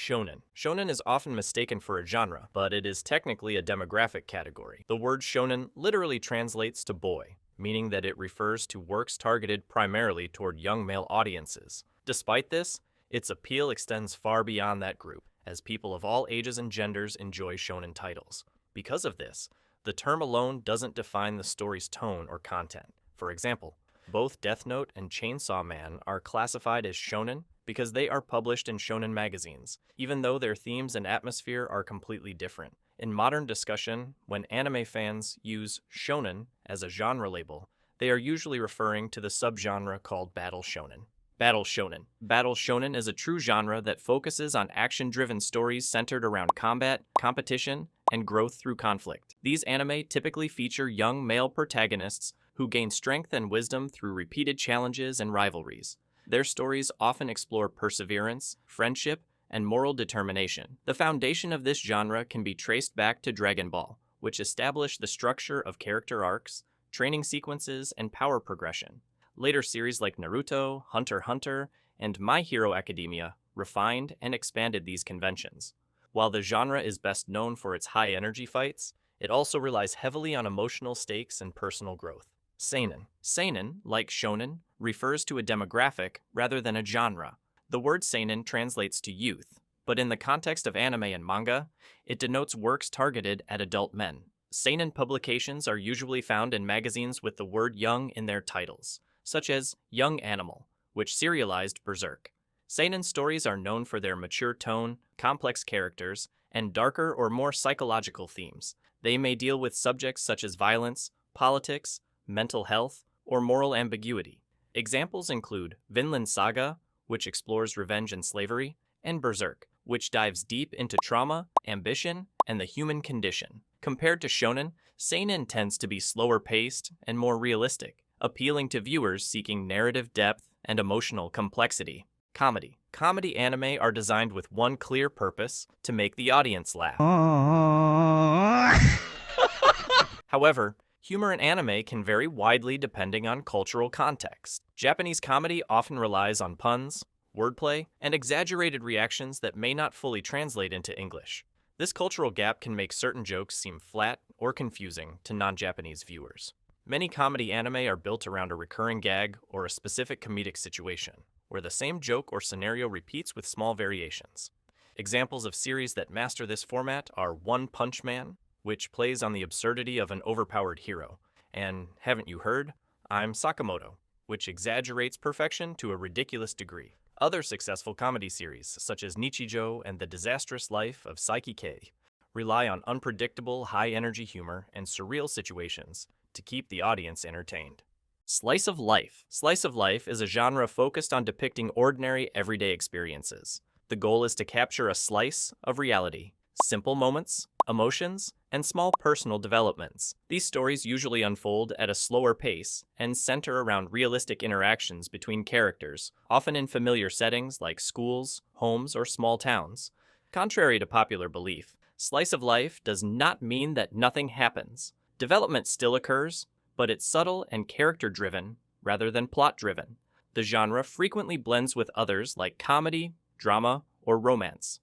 Shonen. Shonen is often mistaken for a genre, but it is technically a demographic category. The word shonen literally translates to boy, meaning that it refers to works targeted primarily toward young male audiences. Despite this, its appeal extends far beyond that group, as people of all ages and genders enjoy shonen titles. Because of this, the term alone doesn't define the story's tone or content. For example, both Death Note and Chainsaw Man are classified as shonen because they are published in shonen magazines, even though their themes and atmosphere are completely different. In modern discussion, when anime fans use shonen as a genre label, they are usually referring to the subgenre called Battle Shonen. Battle Shonen. Battle Shonen is a true genre that focuses on action-driven stories centered around combat, competition, and growth through conflict. These anime typically feature young male protagonists who gain strength and wisdom through repeated challenges and rivalries. Their stories often explore perseverance, friendship, and moral determination. The foundation of this genre can be traced back to Dragon Ball, which established the structure of character arcs, training sequences, and power progression. Later series like Naruto, Hunter x Hunter, and My Hero Academia refined and expanded these conventions. While the genre is best known for its high-energy fights, it also relies heavily on emotional stakes and personal growth. Seinen. Seinen, like shonen, refers to a demographic rather than a genre. The word seinen translates to youth, but in the context of anime and manga, it denotes works targeted at adult men. Seinen publications are usually found in magazines with the word young in their titles, such as Young Animal, which serialized Berserk. Seinen stories are known for their mature tone, complex characters, and darker or more psychological themes. They may deal with subjects such as violence, politics, mental health, or moral ambiguity. Examples include Vinland Saga, which explores revenge and slavery, and Berserk, which dives deep into trauma, ambition, and the human condition. Compared to shonen, seinen tends to be slower paced and more realistic, appealing to viewers seeking narrative depth and emotional complexity. Comedy. Comedy anime are designed with one clear purpose: to make the audience laugh. However, humor in anime can vary widely depending on cultural context. Japanese comedy often relies on puns, wordplay, and exaggerated reactions that may not fully translate into English. This cultural gap can make certain jokes seem flat or confusing to non-Japanese viewers. Many comedy anime are built around a recurring gag or a specific comedic situation, where the same joke or scenario repeats with small variations. Examples of series that master this format are One Punch Man, which plays on the absurdity of an overpowered hero, and Haven't You Heard? I'm Sakamoto, which exaggerates perfection to a ridiculous degree. Other successful comedy series, such as Nichijou and The Disastrous Life of Saiki K, rely on unpredictable, high-energy humor and surreal situations to keep the audience entertained. Slice of life. Slice of life is a genre focused on depicting ordinary, everyday experiences. The goal is to capture a slice of reality, simple moments, emotions, and small personal developments. These stories usually unfold at a slower pace and center around realistic interactions between characters, often in familiar settings like schools, homes, or small towns. Contrary to popular belief, slice of life does not mean that nothing happens. Development still occurs, but it's subtle and character-driven rather than plot-driven. The genre frequently blends with others like comedy, drama, or romance.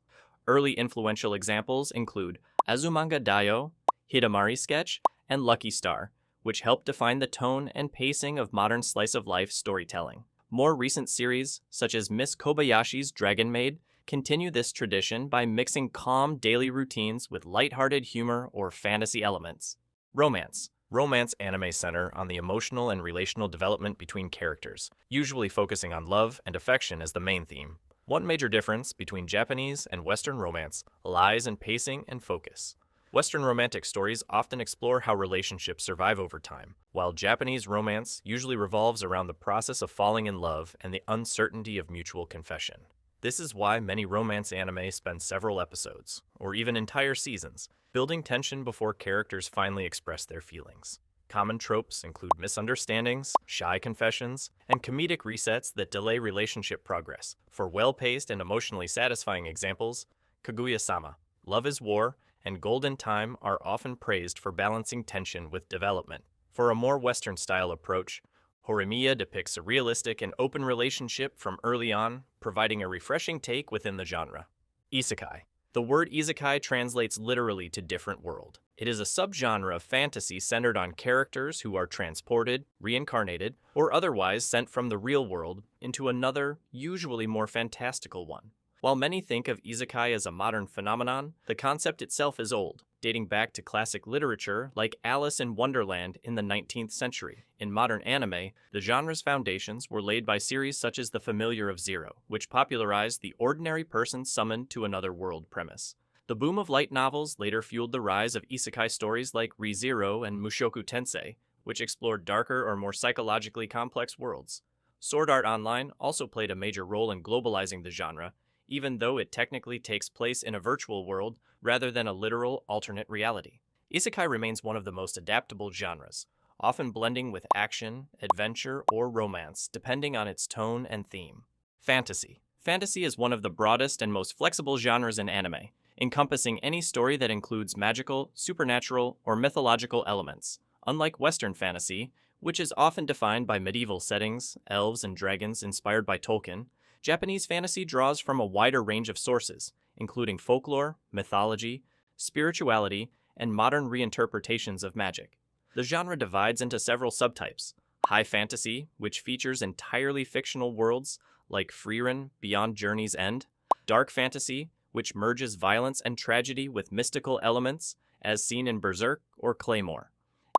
Early influential examples include Azumanga Daioh, Hidamari Sketch, and Lucky Star, which helped define the tone and pacing of modern slice-of-life storytelling. More recent series, such as Miss Kobayashi's Dragon Maid, continue this tradition by mixing calm daily routines with lighthearted humor or fantasy elements. Romance. Romance anime center on the emotional and relational development between characters, usually focusing on love and affection as the main theme. One major difference between Japanese and Western romance lies in pacing and focus. Western romantic stories often explore how relationships survive over time, while Japanese romance usually revolves around the process of falling in love and the uncertainty of mutual confession. This is why many romance anime spend several episodes, or even entire seasons, building tension before characters finally express their feelings. Common tropes include misunderstandings, shy confessions, and comedic resets that delay relationship progress. For well-paced and emotionally satisfying examples, Kaguya-sama, Love is War, and Golden Time are often praised for balancing tension with development. For a more Western-style approach, Horimiya depicts a realistic and open relationship from early on, providing a refreshing take within the genre. Isekai. The word isekai translates literally to different world. It is a subgenre of fantasy centered on characters who are transported, reincarnated, or otherwise sent from the real world into another, usually more fantastical one. While many think of isekai as a modern phenomenon, the concept itself is old, dating back to classic literature like Alice in Wonderland in the 19th century. In modern anime, the genre's foundations were laid by series such as The Familiar of Zero, which popularized the ordinary person summoned to another world premise. The boom of light novels later fueled the rise of isekai stories like Re:Zero and Mushoku Tensei, which explored darker or more psychologically complex worlds. Sword Art Online also played a major role in globalizing the genre, even though it technically takes place in a virtual world rather than a literal alternate reality. Isekai remains one of the most adaptable genres, often blending with action, adventure, or romance, depending on its tone and theme. Fantasy. Fantasy is one of the broadest and most flexible genres in anime, encompassing any story that includes magical, supernatural, or mythological elements. Unlike Western fantasy, which is often defined by medieval settings, elves and dragons inspired by Tolkien, Japanese fantasy draws from a wider range of sources, including folklore, mythology, spirituality, and modern reinterpretations of magic. The genre divides into several subtypes: high fantasy, which features entirely fictional worlds like Frieren Beyond Journey's End; dark fantasy, which merges violence and tragedy with mystical elements, as seen in Berserk or Claymore;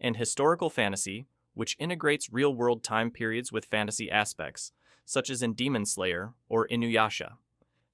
and historical fantasy, which integrates real-world time periods with fantasy aspects, such as in Demon Slayer or Inuyasha.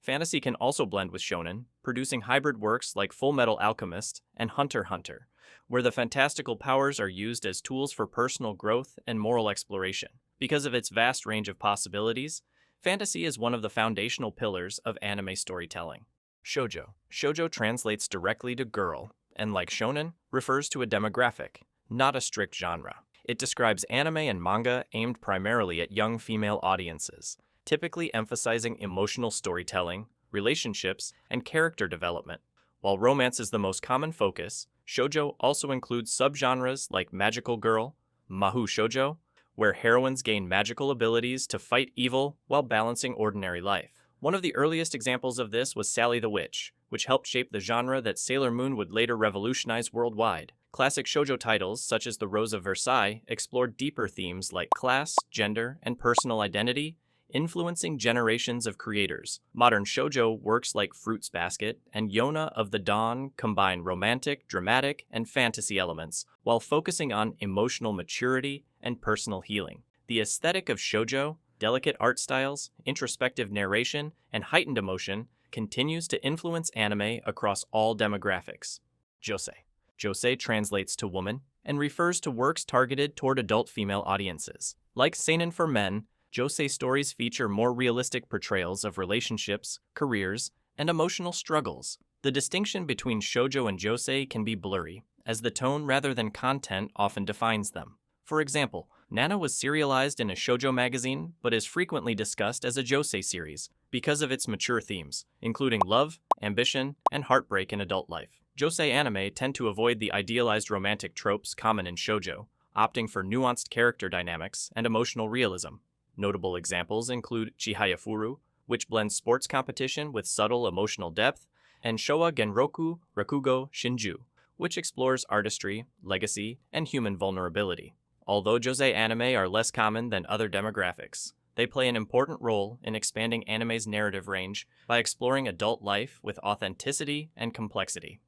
Fantasy can also blend with shonen, producing hybrid works like Full Metal Alchemist and Hunter x Hunter, where the fantastical powers are used as tools for personal growth and moral exploration. Because of its vast range of possibilities, fantasy is one of the foundational pillars of anime storytelling. Shoujo. Shoujo translates directly to girl, and like shonen, refers to a demographic, not a strict genre. It describes anime and manga aimed primarily at young female audiences, typically emphasizing emotional storytelling, relationships, and character development. While romance is the most common focus, shoujo also includes subgenres like magical girl, mahou shoujo, where heroines gain magical abilities to fight evil while balancing ordinary life. One of the earliest examples of this was Sally the Witch, which helped shape the genre that Sailor Moon would later revolutionize worldwide. Classic shoujo titles, such as The Rose of Versailles, explored deeper themes like class, gender, and personal identity, influencing generations of creators. Modern shoujo works like Fruits Basket and Yona of the Dawn combine romantic, dramatic, and fantasy elements, while focusing on emotional maturity and personal healing. The aesthetic of shoujo, delicate art styles, introspective narration, and heightened emotion continues to influence anime across all demographics. Josei. Josei translates to woman and refers to works targeted toward adult female audiences. Like Seinen for men, Josei stories feature more realistic portrayals of relationships, careers, and emotional struggles. The distinction between shoujo and josei can be blurry, as the tone rather than content often defines them. For example, Nana was serialized in a shoujo magazine, but is frequently discussed as a josei series because of its mature themes, including love, ambition, and heartbreak in adult life. Josei anime tend to avoid the idealized romantic tropes common in shoujo, opting for nuanced character dynamics and emotional realism. Notable examples include Chihayafuru, which blends sports competition with subtle emotional depth, and Showa Genroku Rakugo Shinju, which explores artistry, legacy, and human vulnerability. Although josei anime are less common than other demographics, they play an important role in expanding anime's narrative range by exploring adult life with authenticity and complexity.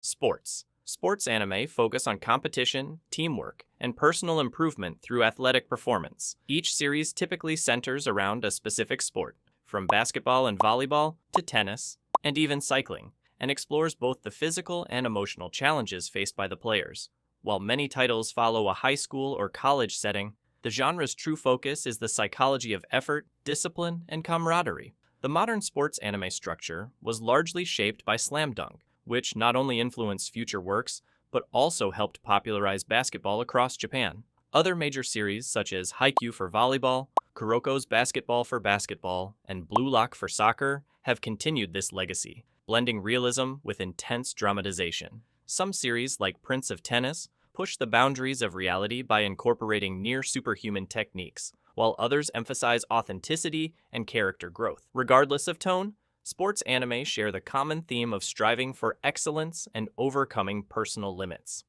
Sports. Sports anime focus on competition, teamwork, and personal improvement through athletic performance. Each series typically centers around a specific sport, from basketball and volleyball to tennis, and even cycling, and explores both the physical and emotional challenges faced by the players. While many titles follow a high school or college setting, the genre's true focus is the psychology of effort, discipline, and camaraderie. The modern sports anime structure was largely shaped by slam dunk, which not only influenced future works, but also helped popularize basketball across Japan. Other major series such as Haikyuu for volleyball, Kuroko's Basketball for basketball, and Blue Lock for soccer have continued this legacy, blending realism with intense dramatization. Some series, like Prince of Tennis, push the boundaries of reality by incorporating near-superhuman techniques, while others emphasize authenticity and character growth. Regardless of tone, Sports anime share the common theme of striving for excellence and overcoming personal limits.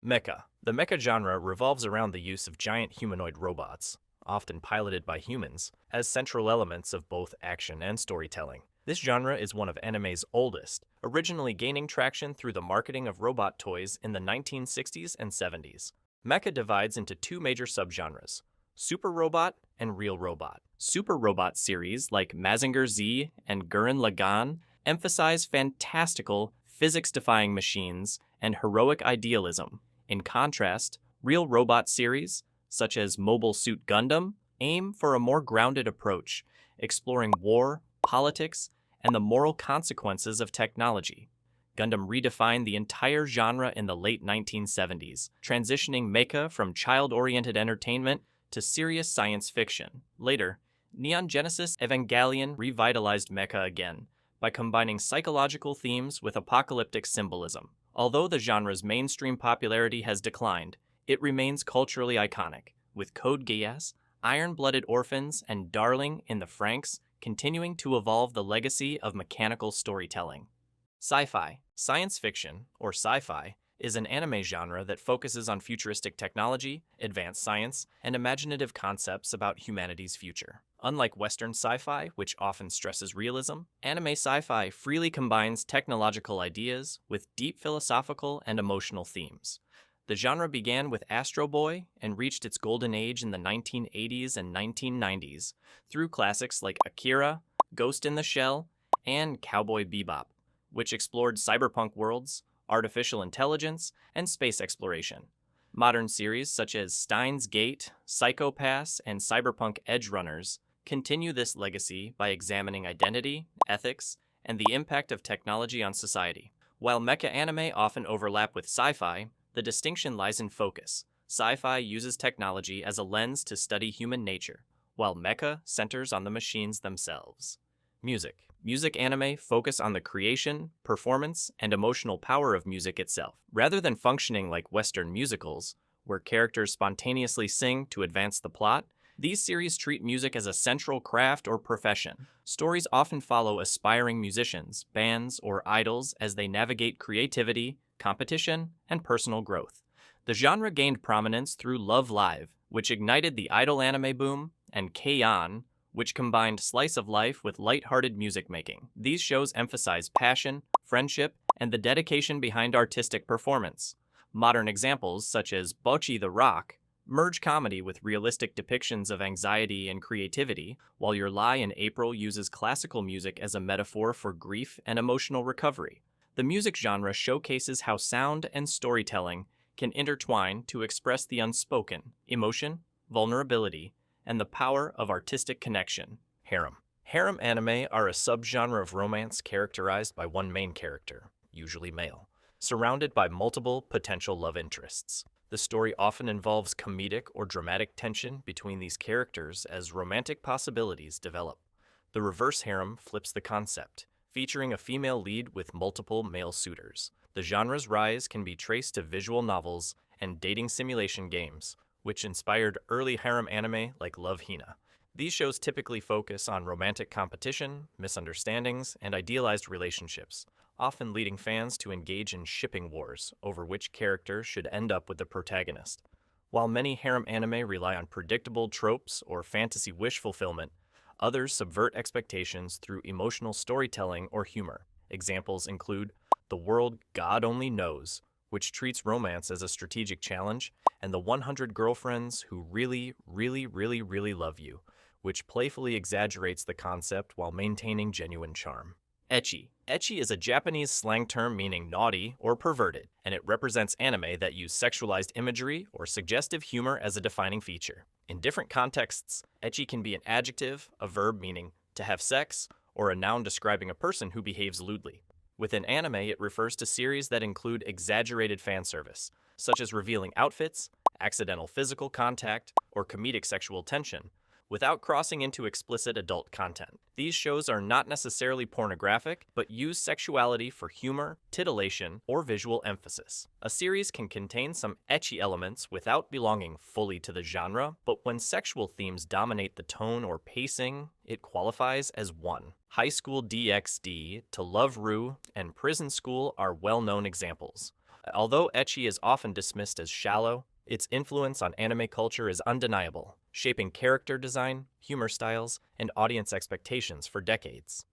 Mecha. The mecha genre revolves around the use of giant humanoid robots, often piloted by humans, as central elements of both action and storytelling. This genre is one of anime's oldest, originally gaining traction through the marketing of robot toys in the 1960s and 70s. Mecha divides into two major subgenres: Super Robot and Real Robot. Super Robot series like Mazinger Z and Gurren Lagann emphasize fantastical, physics-defying machines and heroic idealism. In contrast, Real Robot series, such as Mobile Suit Gundam, aim for a more grounded approach, exploring war, politics, and the moral consequences of technology. Gundam redefined the entire genre in the late 1970s, transitioning mecha from child-oriented entertainment to serious science fiction. Later, Neon Genesis Evangelion revitalized mecha again by combining psychological themes with apocalyptic symbolism. Although the genre's mainstream popularity has declined, it remains culturally iconic, with Code Geass, Iron-Blooded Orphans, and Darling in the Franxx continuing to evolve the legacy of mechanical storytelling. Sci-Fi, science fiction, or sci-fi, is an anime genre that focuses on futuristic technology, advanced science, and imaginative concepts about humanity's future. Unlike Western sci-fi, which often stresses realism, anime sci-fi freely combines technological ideas with deep philosophical and emotional themes. The genre began with Astro Boy and reached its golden age in the 1980s and 1990s through classics like Akira, Ghost in the Shell, and Cowboy Bebop, which explored cyberpunk worlds, artificial intelligence, and space exploration. Modern series such as Steins Gate, Psycho Pass, and Cyberpunk Edge Runners continue this legacy by examining identity, ethics, and the impact of technology on society. While mecha anime often overlap with sci-fi, the distinction lies in focus. Sci-fi uses technology as a lens to study human nature, while mecha centers on the machines themselves. Music. Music anime focus on the creation, performance, and emotional power of music itself. Rather than functioning like Western musicals, where characters spontaneously sing to advance the plot, these series treat music as a central craft or profession. Stories often follow aspiring musicians, bands, or idols as they navigate creativity, competition, and personal growth. The genre gained prominence through Love Live, which ignited the idol anime boom, and K-On!, which combined slice of life with light-hearted music making. These shows emphasize passion, friendship, and the dedication behind artistic performance. Modern examples, such as Bocchi the Rock, merge comedy with realistic depictions of anxiety and creativity, while Your Lie in April uses classical music as a metaphor for grief and emotional recovery. The music genre showcases how sound and storytelling can intertwine to express the unspoken, emotion, vulnerability, and the power of artistic connection. Harem. Harem anime are a subgenre of romance characterized by one main character, usually male, surrounded by multiple potential love interests. The story often involves comedic or dramatic tension between these characters as romantic possibilities develop. The reverse harem flips the concept, featuring a female lead with multiple male suitors. The genre's rise can be traced to visual novels and dating simulation games, which inspired early harem anime like Love Hina. These shows typically focus on romantic competition, misunderstandings, and idealized relationships, often leading fans to engage in shipping wars over which character should end up with the protagonist. While many harem anime rely on predictable tropes or fantasy wish fulfillment, others subvert expectations through emotional storytelling or humor. Examples include The World God Only Knows, which treats romance as a strategic challenge, and The 100 Girlfriends Who Really, Really, Really, Really Love You, which playfully exaggerates the concept while maintaining genuine charm. Ecchi. Ecchi is a Japanese slang term meaning naughty or perverted, and it represents anime that use sexualized imagery or suggestive humor as a defining feature. In different contexts, ecchi can be an adjective, a verb meaning to have sex, or a noun describing a person who behaves lewdly. Within anime, it refers to series that include exaggerated fan service, such as revealing outfits, accidental physical contact, or comedic sexual tension, without crossing into explicit adult content. These shows are not necessarily pornographic, but use sexuality for humor, titillation, or visual emphasis. A series can contain some ecchi elements without belonging fully to the genre, but when sexual themes dominate the tone or pacing, it qualifies as one. High School DxD, To Love Ru, and Prison School are well-known examples. Although ecchi is often dismissed as shallow, its influence on anime culture is undeniable, shaping character design, humor styles, and audience expectations for decades.